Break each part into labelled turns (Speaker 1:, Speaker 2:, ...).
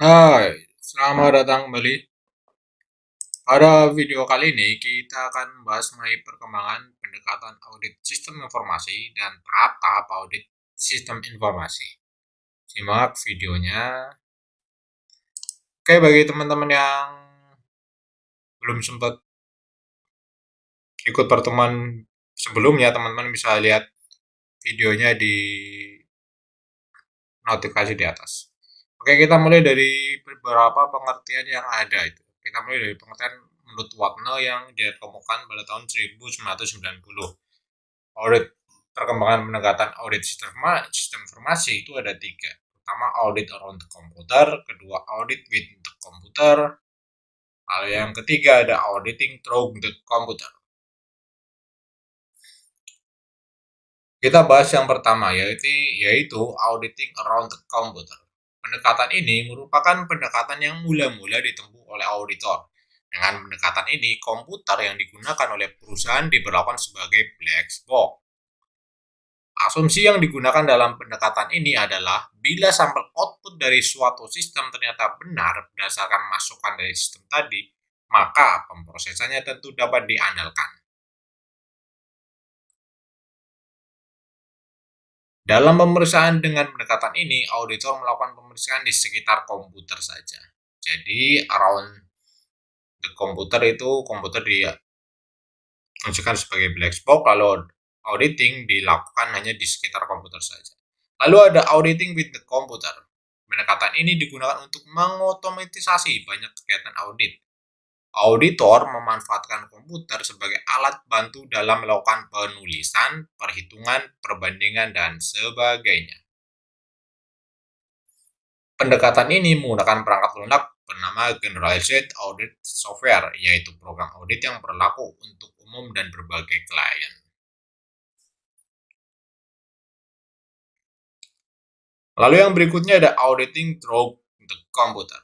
Speaker 1: Hai, selamat datang kembali. Pada video kali ini kita akan membahas mengenai perkembangan pendekatan audit sistem informasi dan tahap-tahap audit sistem informasi. Simak videonya. Oke, bagi teman-teman yang belum sempat ikut pertemuan sebelumnya, teman-teman bisa lihat videonya di notifikasi di atas. Oke, kita mulai dari beberapa pengertian yang ada itu. Kita mulai dari pengertian menurut Wagner yang ditemukan pada tahun 1990. Audit perkembangan pendekatan audit sistem informasi itu ada tiga. Pertama, audit around the computer. Kedua, audit with the computer. Lalu yang ketiga ada auditing through the computer. Kita bahas yang pertama, yaitu auditing around the computer. Pendekatan ini merupakan pendekatan yang mula-mula ditempuh oleh auditor. Dengan pendekatan ini, komputer yang digunakan oleh perusahaan diberlakukan sebagai black box. Asumsi yang digunakan dalam pendekatan ini adalah bila sampel output dari suatu sistem ternyata benar berdasarkan masukan dari sistem tadi, maka pemrosesannya tentu dapat diandalkan. Dalam pemeriksaan dengan pendekatan ini, auditor melakukan pemeriksaan di sekitar komputer saja. Jadi, around the computer itu komputer difungsikan sebagai black box, lalu auditing dilakukan hanya di sekitar komputer saja. Lalu ada auditing with the computer. Pendekatan ini digunakan untuk mengotomatisasi banyak kegiatan audit. Auditor memanfaatkan komputer sebagai alat bantu dalam melakukan penulisan, perhitungan, perbandingan, dan sebagainya. Pendekatan ini menggunakan perangkat lunak bernama Generalized Audit Software, yaitu program audit yang berlaku untuk umum dan berbagai klien. Lalu yang berikutnya ada auditing through the computer.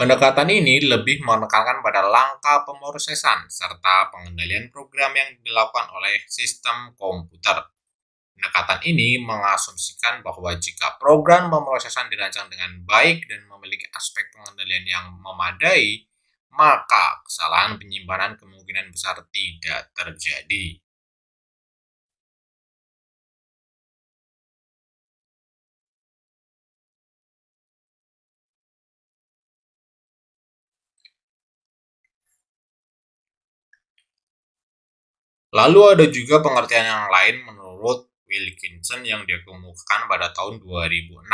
Speaker 1: Pendekatan ini lebih menekankan pada langkah pemrosesan serta pengendalian program yang dilakukan oleh sistem komputer. Pendekatan ini mengasumsikan bahwa jika program pemrosesan dirancang dengan baik dan memiliki aspek pengendalian yang memadai, maka kesalahan penyimpanan kemungkinan besar tidak terjadi. Lalu ada juga pengertian yang lain menurut Wilkinson yang dikemukakan pada tahun 2006.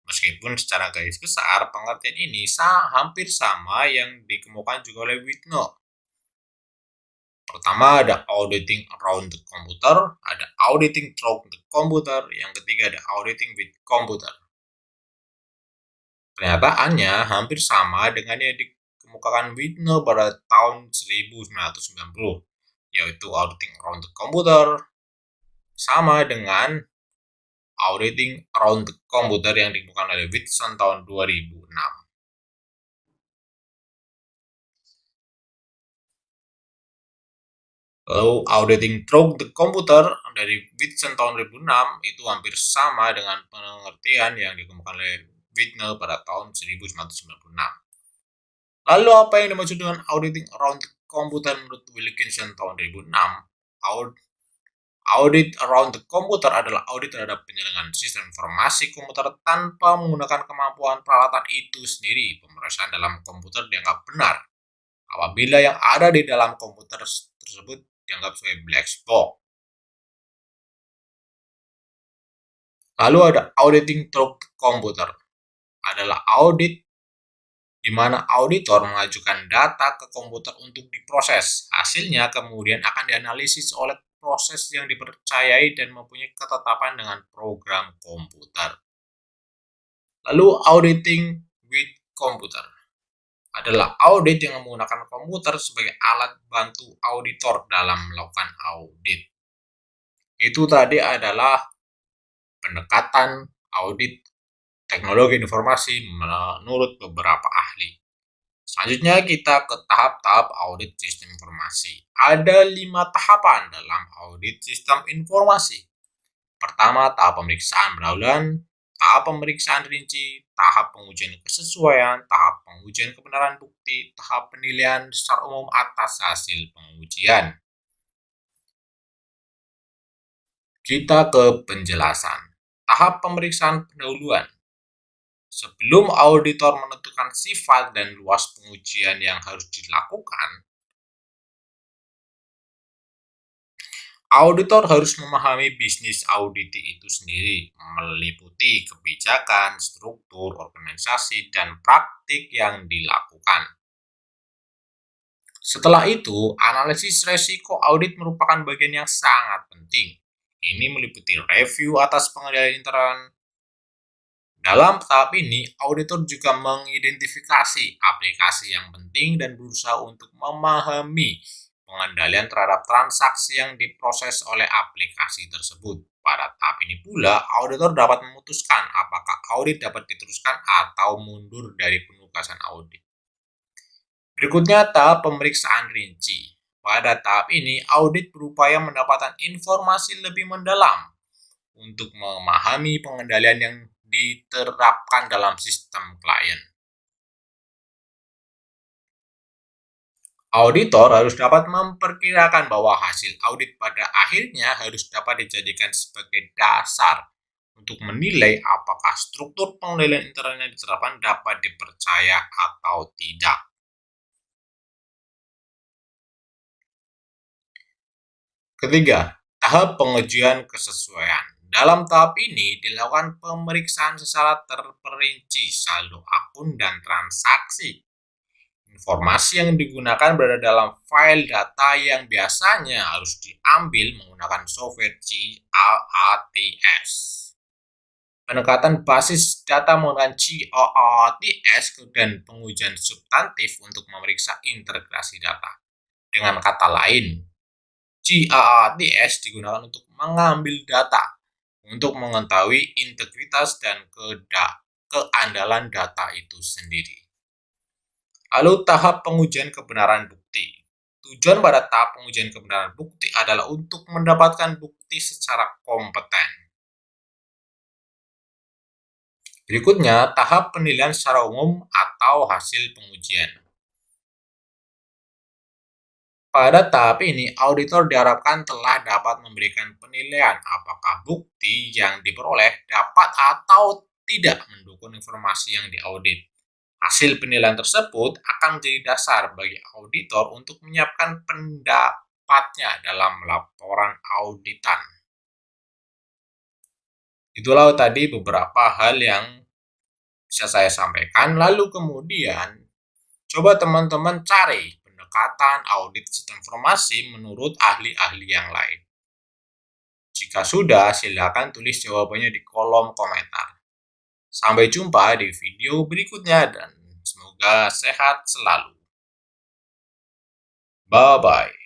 Speaker 1: Meskipun secara garis besar pengertian ini hampir sama yang dikemukakan juga oleh Whitney. Pertama ada auditing around the computer, ada auditing through the computer, yang ketiga ada auditing with computer. Kenyataannya hampir sama dengan yang dikemukakan Whitney pada tahun 1990, yaitu auditing around the computer sama dengan auditing around the computer yang dikemukakan oleh Whitson tahun 2006. Lalu auditing through the computer dari Whitson tahun 2006 itu hampir sama dengan pengertian yang dikemukakan oleh Whitney pada tahun 1996. Lalu apa yang dimaksud dengan auditing around the computer menurut Wilkinson tahun 2006? Audit around the computer adalah audit terhadap penyelenggaraan sistem informasi komputer tanpa menggunakan kemampuan peralatan itu sendiri. Pemeriksaan dalam komputer dianggap benar apabila yang ada di dalam komputer tersebut dianggap sebagai black box. Lalu ada auditing through computer. Adalah audit di mana auditor mengajukan data ke komputer untuk diproses. Hasilnya kemudian akan dianalisis oleh proses yang dipercayai dan mempunyai ketetapan dengan program komputer. Lalu auditing with computer adalah audit yang menggunakan komputer sebagai alat bantu auditor dalam melakukan audit. Itu tadi adalah pendekatan audit teknologi informasi menurut beberapa ahli. Selanjutnya kita ke tahap-tahap audit sistem informasi. Ada 5 tahapan dalam audit sistem informasi. Pertama, tahap pemeriksaan pendahuluan, tahap pemeriksaan rinci, tahap pengujian kesesuaian, tahap pengujian kebenaran bukti, tahap penilaian secara umum atas hasil pengujian. Kita ke penjelasan. Tahap pemeriksaan pendahuluan. Sebelum auditor menentukan sifat dan luas pengujian yang harus dilakukan, auditor harus memahami bisnis audit itu sendiri, meliputi kebijakan, struktur, organisasi, dan praktik yang dilakukan. Setelah itu, analisis resiko audit merupakan bagian yang sangat penting. Ini meliputi review atas pengendalian intern. Dalam tahap ini, auditor juga mengidentifikasi aplikasi yang penting dan berusaha untuk memahami pengendalian terhadap transaksi yang diproses oleh aplikasi tersebut. Pada tahap ini pula, auditor dapat memutuskan apakah audit dapat diteruskan atau mundur dari penugasan audit. Berikutnya, tahap pemeriksaan rinci. Pada tahap ini, audit berupaya mendapatkan informasi lebih mendalam untuk memahami pengendalian yang diterapkan dalam sistem klien. Auditor harus dapat memperkirakan bahwa hasil audit pada akhirnya harus dapat dijadikan sebagai dasar untuk menilai apakah struktur pengendalian intern yang diterapkan dapat dipercaya atau tidak. Ketiga, tahap pengujian kesesuaian. Dalam tahap ini dilakukan pemeriksaan secara terperinci saldo akun dan transaksi. Informasi yang digunakan berada dalam file data yang biasanya harus diambil menggunakan software GAATS. Pendekatan basis data menggunakan GAATS dan pengujian substantif untuk memeriksa integrasi data. Dengan kata lain, GAATS digunakan untuk mengambil data untuk mengetahui integritas dan keandalan data itu sendiri. Lalu tahap pengujian kebenaran bukti. Tujuan pada tahap pengujian kebenaran bukti adalah untuk mendapatkan bukti secara kompeten. Berikutnya, tahap penilaian secara umum atau hasil pengujian. Pada tahap ini, auditor diharapkan telah dapat memberikan penilaian apakah bukti yang diperoleh dapat atau tidak mendukung informasi yang diaudit. Hasil penilaian tersebut akan menjadi dasar bagi auditor untuk menyiapkan pendapatnya dalam laporan auditan. Itulah tadi beberapa hal yang bisa saya sampaikan. Lalu kemudian, coba teman-teman cari pendekatan audit sistem informasi menurut ahli-ahli yang lain. Jika sudah, silakan tulis jawabannya di kolom komentar. Sampai jumpa di video berikutnya dan semoga sehat selalu. Bye-bye.